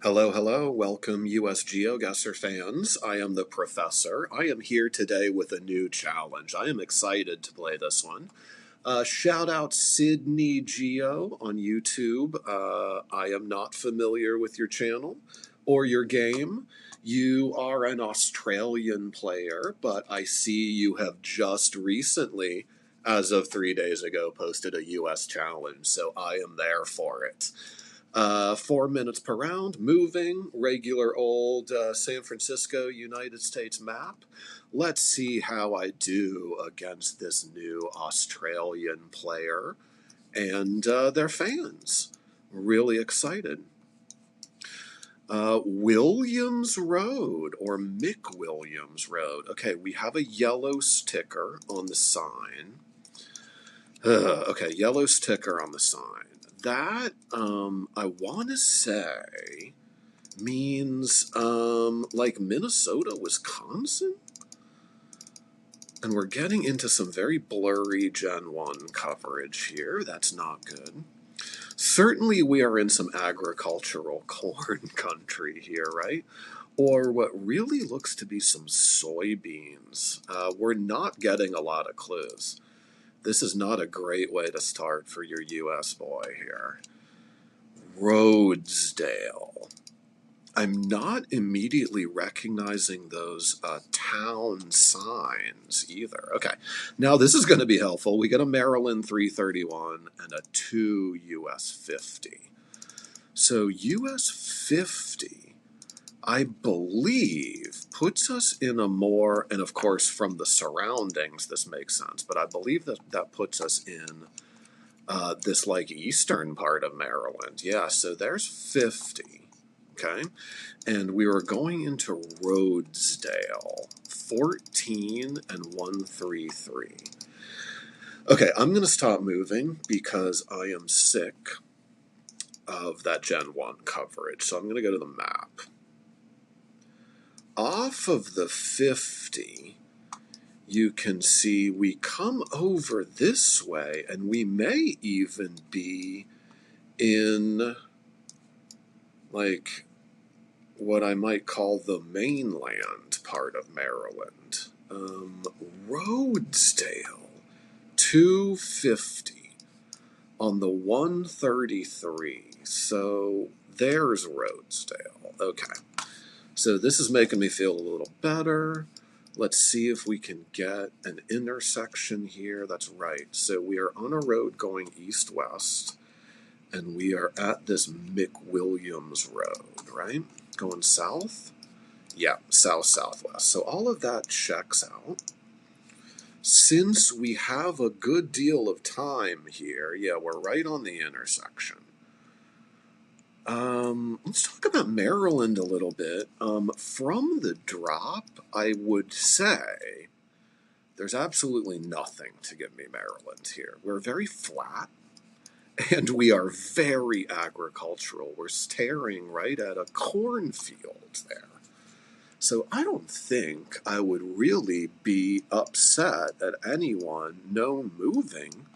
Hello, hello. Welcome, US Geoguessr fans. I am the professor. I am here today with a new challenge. I am excited to play this one. Shout out Sydney Geo on YouTube. I am not familiar with your channel or your game. You are an Australian player, but I see you have just recently, as of 3 days ago, posted a US challenge, so I am there for it. 4 minutes per round, moving, regular old San Francisco, United States map. Let's see how I do against this new Australian player and their fans. Really excited. Williams Road or McWilliams Road. Okay, we have a yellow sticker on the sign. Okay, yellow sticker on the sign. That, I want to say, means, like Minnesota, Wisconsin? And we're getting into some very blurry Gen 1 coverage here. That's not good. Certainly we are in some agricultural corn country here, right? Or what really looks to be some soybeans. We're not getting a lot of clues. This is not a great way to start for your US boy here. Rhodesdale. I'm not immediately recognizing those town signs either. Okay, now this is going to be helpful. We get a Maryland 331 and a 2 US 50. So US 50, I believe, puts us in a more, and of course from the surroundings this makes sense, but I believe that puts us in this like eastern part of Maryland. Yeah, so there's 50. Okay, and we were going into Rhodesdale, 14 and 133. Okay, I'm going to stop moving because I am sick of that Gen 1 coverage, so I'm going to go to the map. Off of the 50, you can see we come over this way, and we may even be in, like, what I might call the mainland part of Maryland. Rhodesdale, 250 on the 133. So there's Rhodesdale. Okay. So this is making me feel a little better. Let's see if we can get an intersection here. That's right. So we are on a road going east-west, and we are at this McWilliams Road, right? Going south? Yeah, south-southwest. So all of that checks out. Since we have a good deal of time here, yeah, we're right on the intersection. Let's talk about Maryland a little bit. From the drop, I would say there's absolutely nothing to give me Maryland here. We're very flat, and we are very agricultural. We're staring right at a cornfield there. So I don't think I would really be upset at anyone no moving.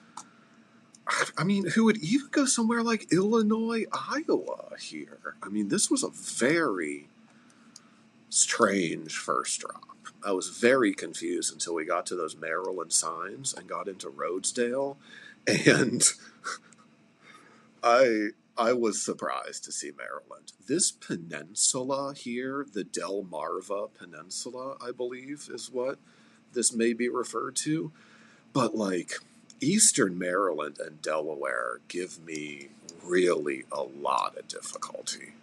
I mean, who would even go somewhere like Illinois, Iowa here? I mean, this was a very strange first drop. I was very confused until we got to those Maryland signs and got into Rhodesdale, and I was surprised to see Maryland. This peninsula here, the Delmarva Peninsula, I believe, is what this may be referred to. But like Eastern Maryland and Delaware give me really a lot of difficulty.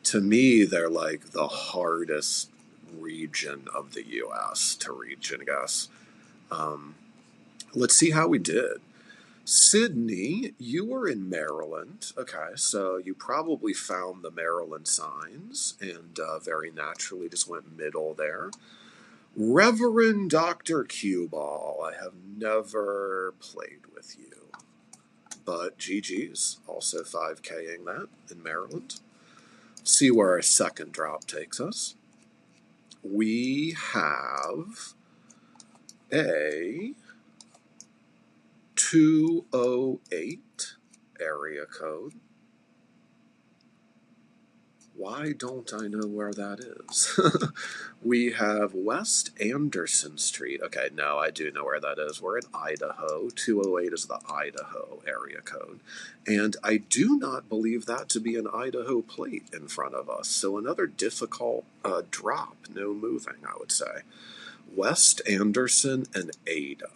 To me, they're like the hardest region of the U.S. to reach, I guess. Let's see how we did. Sydney, you were in Maryland. Okay, so you probably found the Maryland signs and very naturally just went middle there. Reverend Dr. Cueball, I have never played with you, but GG's, also 5K'ing that in Maryland. See where our second drop takes us. We have a 208 area code. Why don't I know where that is? We have West Anderson Street. Okay, no, I do know where that is. We're in Idaho. 208 is the Idaho area code. And I do not believe that to be an Idaho plate in front of us. So another difficult drop, no moving, I would say. West Anderson and Ada.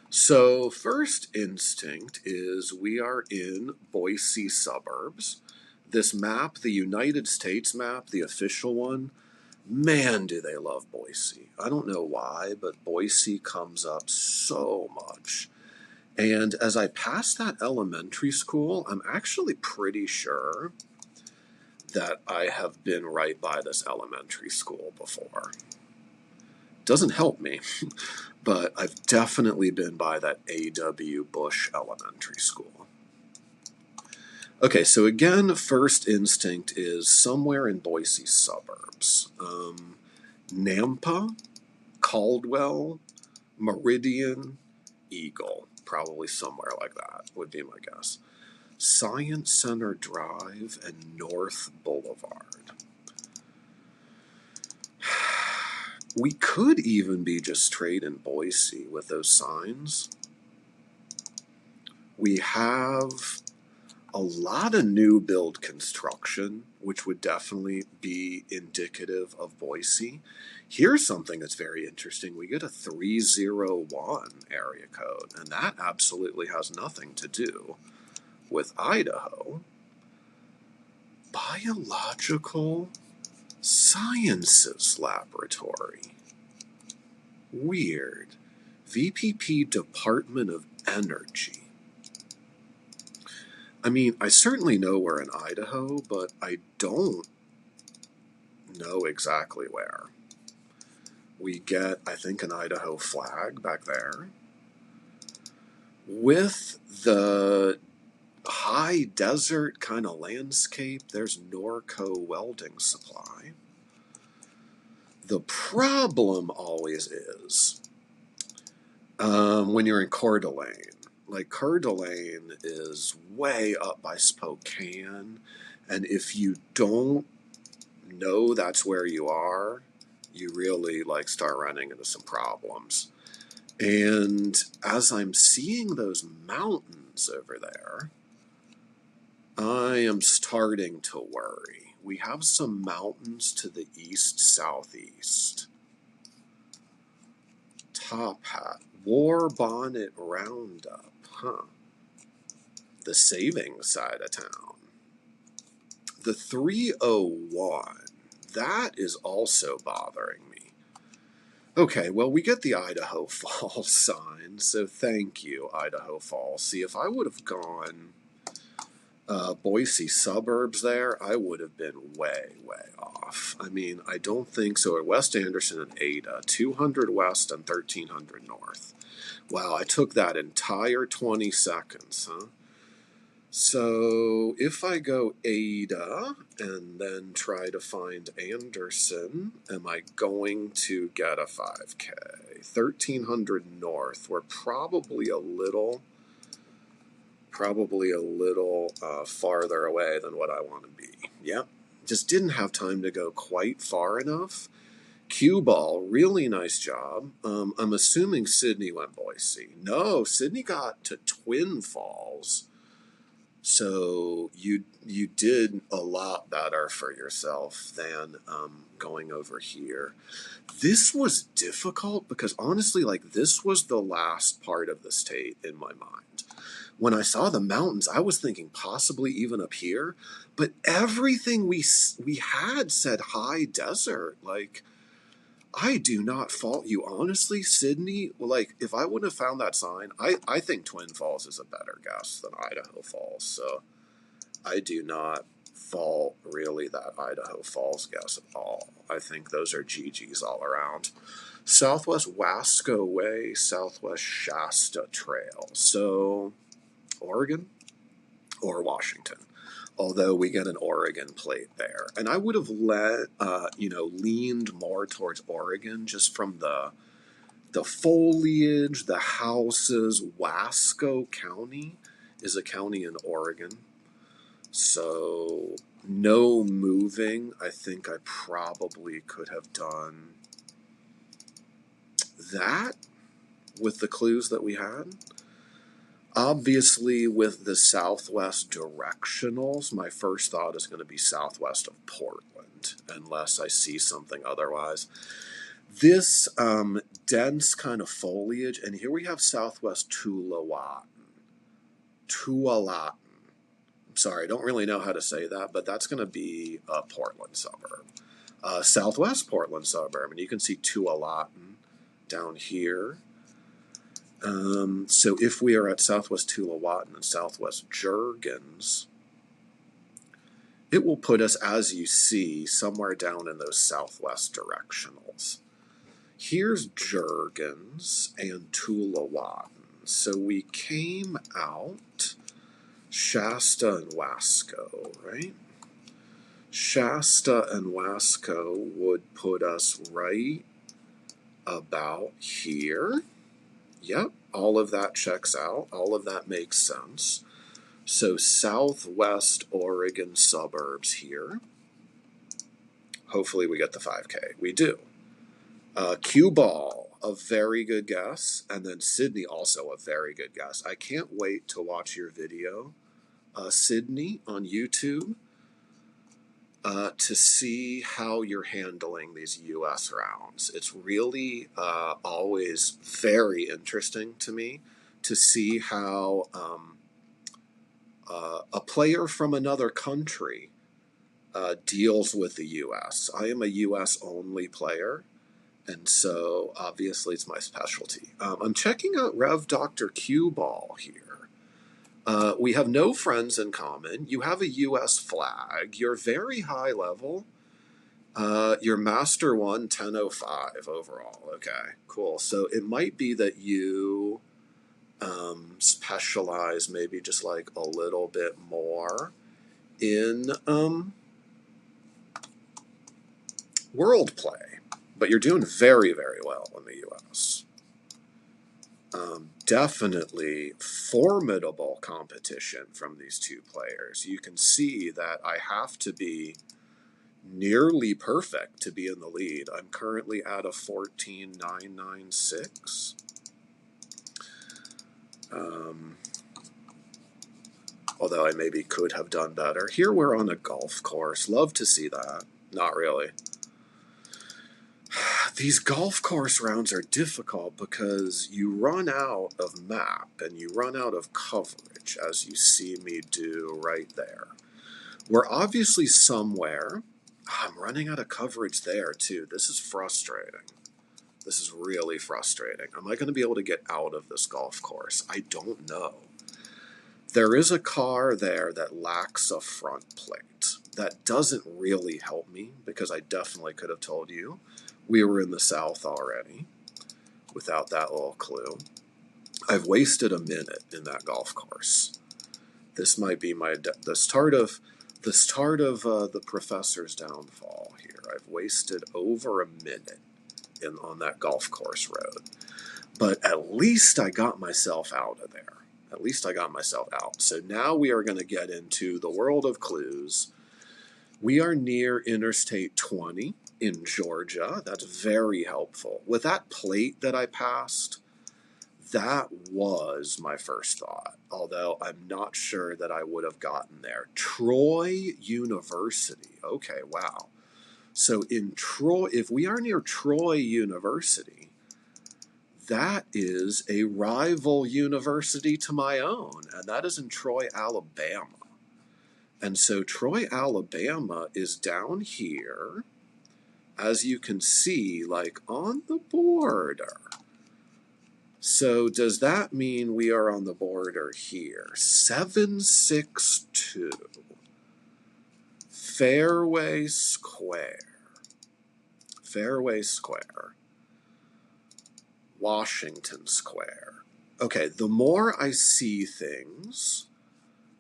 So first instinct is we are in Boise suburbs. This map, the United States map, the official one, man, do they love Boise. I don't know why, but Boise comes up so much. And as I pass that elementary school, I'm actually pretty sure that I have been right by this elementary school before. Doesn't help me, but I've definitely been by that A.W. Bush Elementary School. Okay, so again, first instinct is somewhere in Boise suburbs. Nampa, Caldwell, Meridian, Eagle. Probably somewhere like that would be my guess. Science Center Drive and North Boulevard. We could even be just straight in Boise with those signs. We have a lot of new build construction, which would definitely be indicative of Boise. Here's something that's very interesting. We get a 301 area code, and that absolutely has nothing to do with Idaho. Biological Sciences Laboratory. Weird. VPP Department of Energy. I mean, I certainly know we're in Idaho, but I don't know exactly where. We get, I think, an Idaho flag back there. With the high desert kind of landscape, there's Norco Welding Supply. The problem always is when you're in Coeur d'Alene. Like, Coeur d'Alene is way up by Spokane, and if you don't know that's where you are, you really start running into some problems. And as I'm seeing those mountains over there, I am starting to worry. We have some mountains to the east-southeast. Top Hat, War Bonnet Roundup, the savings side of town. The 301, that is also bothering me. Okay, well, we get the Idaho Falls sign, so thank you, Idaho Falls. See, if I would have gone Boise suburbs there, I would have been way, way off. I mean, I don't think so. At West Anderson and Ada, 200 west and 1300 north. Wow, I took that entire 20 seconds, huh? So if I go Ada and then try to find Anderson, am I going to get a 5K? 1300 north, we're probably a little farther away than what I want to be. Yep, just didn't have time to go quite far enough. Cue ball, really nice job. I'm assuming Sydney went Boise. No, Sydney got to Twin Falls. So you did a lot better for yourself than going over here. This was difficult because honestly, this was the last part of the state in my mind. When I saw the mountains, I was thinking possibly even up here, but everything we had said high desert. I do not fault you. Honestly, Sydney, if I wouldn't have found that sign, I think Twin Falls is a better guess than Idaho Falls. So I do not fault really that Idaho Falls guess at all. I think those are GGs all around. Southwest Wasco Way, Southwest Shasta Trail. So Oregon or Washington. Although we get an Oregon plate there. And I would have leaned more towards Oregon just from the foliage, the houses. Wasco County is a county in Oregon. So no moving. I think I probably could have done that with the clues that we had. Obviously, with the southwest directionals, my first thought is going to be southwest of Portland, unless I see something otherwise. This dense kind of foliage, and here we have southwest Tualatin. Tualatin. Sorry, I don't really know how to say that, but that's going to be a Portland suburb. Southwest Portland suburb, and you can see Tualatin down here. So if we are at southwest Tualatin and southwest Juergens, it will put us, as you see, somewhere down in those southwest directionals. Here's Juergens and Tualatin. So we came out Shasta and Wasco, right? Shasta and Wasco would put us right about here. Yep, all of that checks out. All of that makes sense. So southwest Oregon suburbs here. Hopefully we get the 5K. We do. Cue ball, a very good guess. And then Sydney, also a very good guess. I can't wait to watch your video, Sydney, on YouTube, to see how you're handling these US rounds. It's really always very interesting to me to see how a player from another country deals with the US. I am a US only player, and so obviously it's my specialty. I'm checking out Rev Dr. Q Ball here. We have no friends in common. You have a US flag. You're very high level. You're Master 1, 1005 overall. Okay, cool. So it might be that you specialize maybe just like a little bit more in world play. But you're doing very, very well in the US. Definitely formidable competition from these two players. You can see that I have to be nearly perfect to be in the lead. I'm currently at a 14,996. Although I maybe could have done better. Here we're on a golf course. Love to see that. Not really. These golf course rounds are difficult because you run out of map and you run out of coverage, as you see me do right there. We're obviously somewhere. I'm running out of coverage there too. This is frustrating. This is really frustrating. Am I going to be able to get out of this golf course? I don't know. There is a car there that lacks a front plate. That doesn't really help me because I definitely could have told you we were in the South already without that little clue. I've wasted a minute in that golf course. This might be the start of the professor's downfall here. I've wasted over a minute on that golf course road. But at least I got myself out of there. At least I got myself out. So now we are going to get into the world of clues. We are near Interstate 20 in Georgia. That's very helpful. With that plate that I passed, that was my first thought, although I'm not sure that I would have gotten there. Troy University. Okay, wow. So in Troy, if we are near Troy University, that is a rival university to my own, and that is in Troy, Alabama. And so Troy, Alabama is down here, as you can see, like on the border. So does that mean we are on the border here? 762. Fairway Square. Fairway Square. Washington Square. Okay, the more I see things,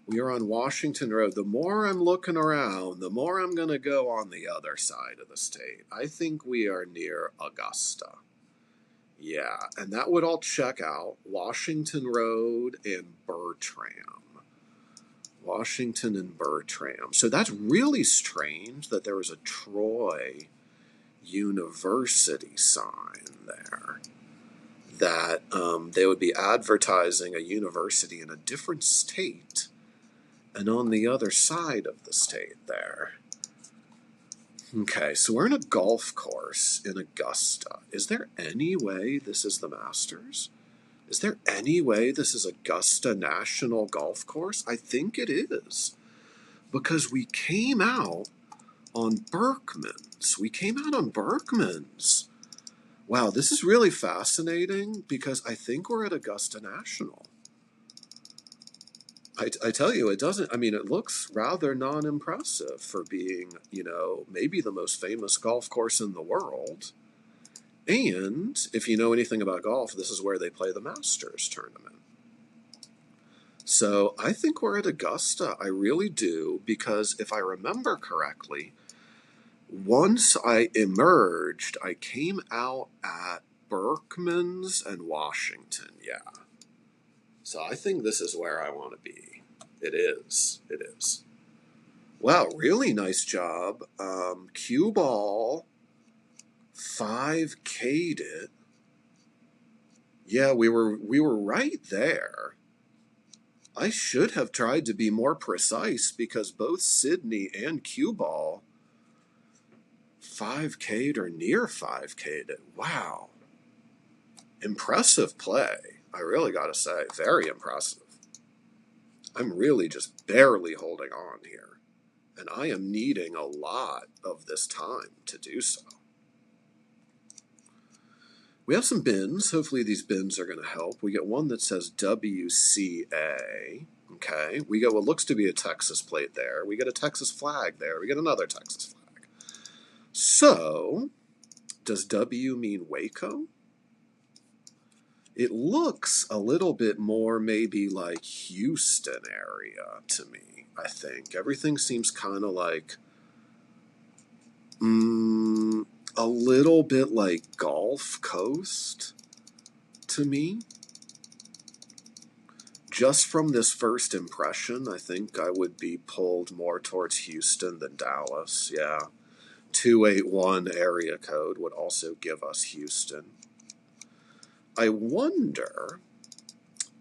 we are on Washington Road. The more I'm looking around, the more I'm going to go on the other side of the state. I think we are near Augusta. Yeah, and that would all check out. Washington Road and Bertram. Washington and Bertram. So that's really strange that there was a Troy University sign there. That they would be advertising a university in a different state and on the other side of the state there. Okay, so we're in a golf course in Augusta. Is there any way this is the Masters? Is there any way this is Augusta National Golf Course? I think it is. Because we came out on Berkman's. We came out on Berkman's. Wow, this is really fascinating because I think we're at Augusta National. I tell you, it doesn't, I mean, it looks rather non-impressive for being, maybe the most famous golf course in the world. And if you know anything about golf, this is where they play the Masters tournament. So I think we're at Augusta. I really do, because if I remember correctly, once I emerged, I came out at Berkman's and Washington, yeah. So I think this is where I want to be. It is. It is. Wow, really nice job. Cue ball, 5K'd it. Yeah, we were right there. I should have tried to be more precise because both Sydney and cue ball 5K'd or near 5K'd it. Wow. Impressive play. I really got to say, very impressive. I'm really just barely holding on here, and I am needing a lot of this time to do so. We have some bins. Hopefully these bins are going to help. We get one that says WCA. Okay. We get what looks to be a Texas plate there. We get a Texas flag there. We get another Texas flag. So, does W mean Waco? It looks a little bit more maybe like Houston area to me, I think. Everything seems kind of like a little bit like Gulf Coast to me. Just from this first impression, I think I would be pulled more towards Houston than Dallas, yeah. 281 area code would also give us Houston. I wonder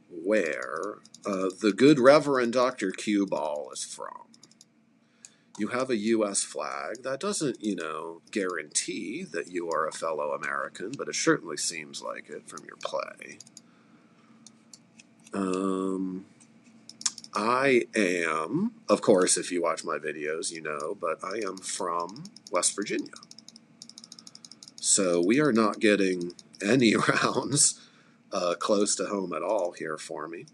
where the good Reverend Dr. Cue Ball is from. You have a U.S. flag. That doesn't, guarantee that you are a fellow American, but it certainly seems like it from your play. I am, of course, if you watch my videos, you know, but I am from West Virginia. So we are not getting any rounds close to home at all here for me.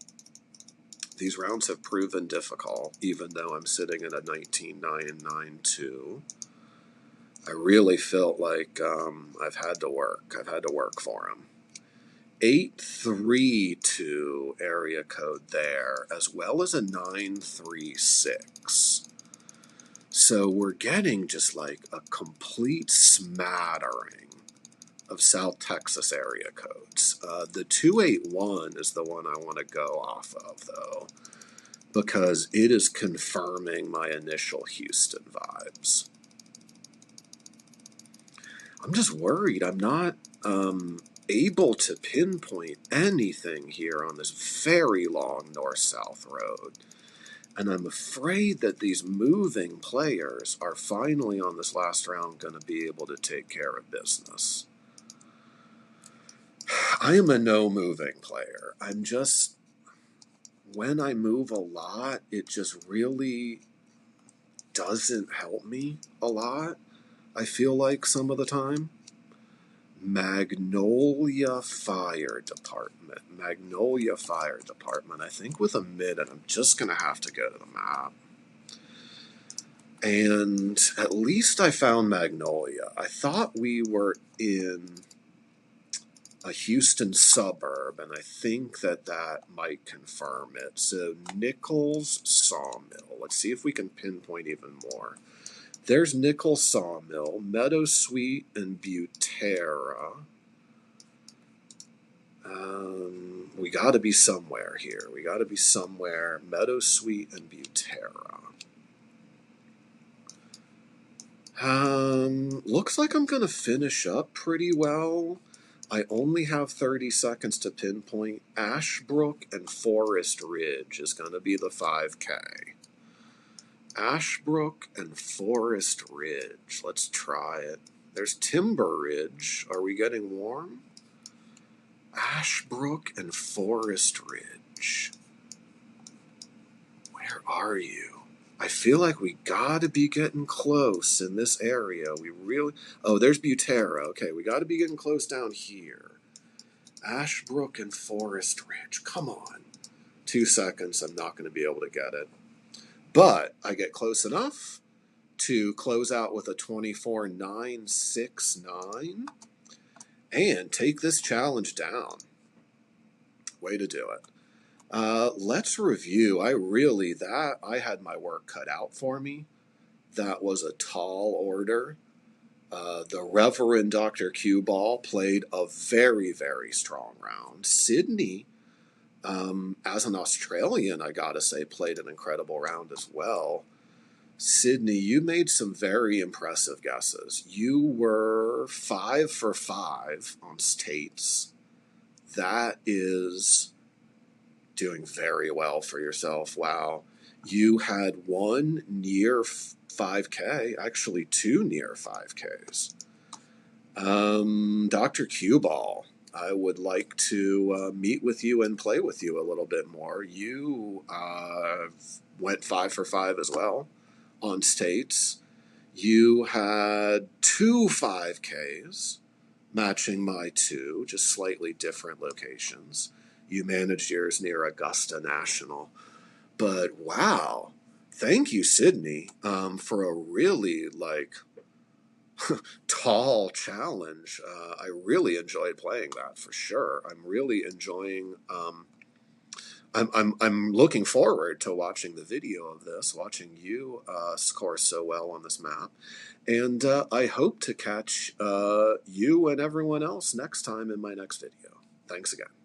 These rounds have proven difficult, even though I'm sitting at a 19.992. I really felt like I've had to work. I've had to work for them. 832 area code there, as well as a 936. So we're getting just like a complete smattering of South Texas area codes. The 281 is the one I want to go off of, though, because it is confirming my initial Houston vibes. I'm just worried I'm not able to pinpoint anything here on this very long north-south road. And I'm afraid that these moving players are finally on this last round going to be able to take care of business. I am a no-moving player. I'm just, when I move a lot, it just really doesn't help me a lot, I feel like some of the time. Magnolia Fire Department. Magnolia Fire Department. I think with a minute, I'm just going to have to go to the map. And at least I found Magnolia. I thought we were in a Houston suburb, and I think that might confirm it. So Nichols Sawmill. Let's see if we can pinpoint even more. There's Nichols Sawmill, Meadowsweet, and Butera. We got to be somewhere here. We got to be somewhere. Meadowsweet and Butera. Looks like I'm going to finish up pretty well. I only have 30 seconds to pinpoint. Ashbrook and Forest Ridge is going to be the 5K. Ashbrook and Forest Ridge. Let's try it. There's Timber Ridge. Are we getting warm? Ashbrook and Forest Ridge. Where are you? I feel like we gotta be getting close in this area. We really... Oh, there's Butera. Okay, we gotta be getting close down here. Ashbrook and Forest Ridge. Come on. 2 seconds. I'm not going to be able to get it. But I get close enough to close out with a 24.969 and take this challenge down. Way to do it. Let's review. I had my work cut out for me. That was a tall order. The Reverend Dr. Q Ball played a very, very strong round. Sydney, as an Australian, I gotta say, played an incredible round as well. Sydney, you made some very impressive guesses. You were 5 for 5 on states. That is doing very well for yourself. Wow. You had one near 5K, actually 2 near 5Ks. Dr. Q Ball, I would like to meet with you and play with you a little bit more. You went 5 for 5 as well on states. You had 2 5Ks, matching my 2, just slightly different locations. You managed yours near Augusta National. But wow, thank you, Sydney, for a really tall challenge. I really enjoyed playing that for sure. I'm really enjoying. I'm looking forward to watching the video of this, watching you score so well on this map, and I hope to catch you and everyone else next time in my next video. Thanks again.